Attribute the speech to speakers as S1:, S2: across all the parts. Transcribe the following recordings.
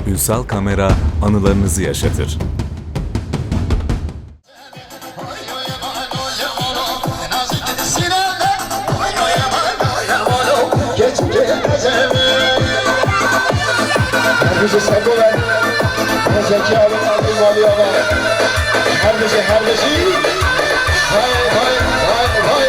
S1: Ünsal Kamera anılarınızı yaşatır.
S2: Herkese sabırlar, zekalı kalbim alıyorlar. Herkese, vay vay vay vay.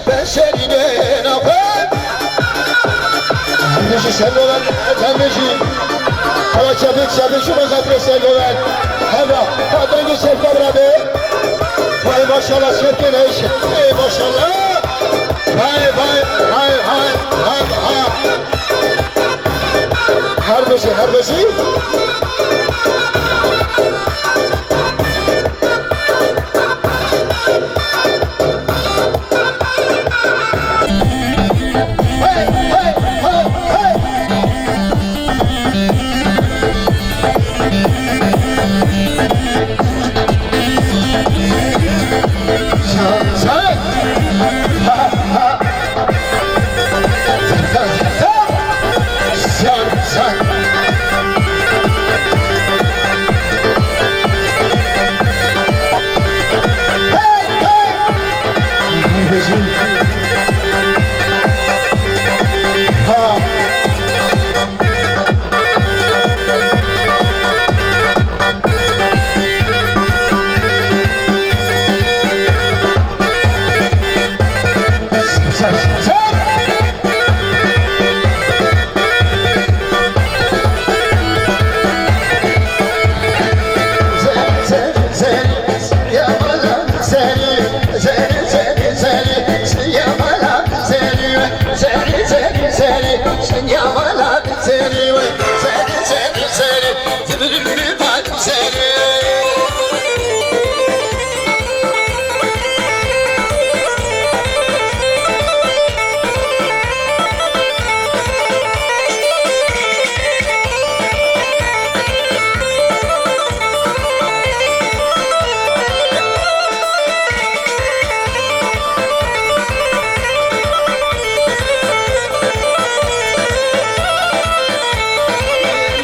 S2: Ben seninle ne yapayım? Herkese seviyorlar, efendiciğim. Hava çabuk şu mazatı seviyorlar. Hava, hadi sevgiler beraber. Vay maşallah sevgiler, ey maşallah. Vay vay vay vay vay vay. Harbisi.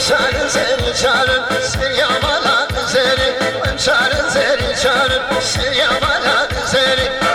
S3: Çarın seni, çarın seni, çarın seni, yamalan seni.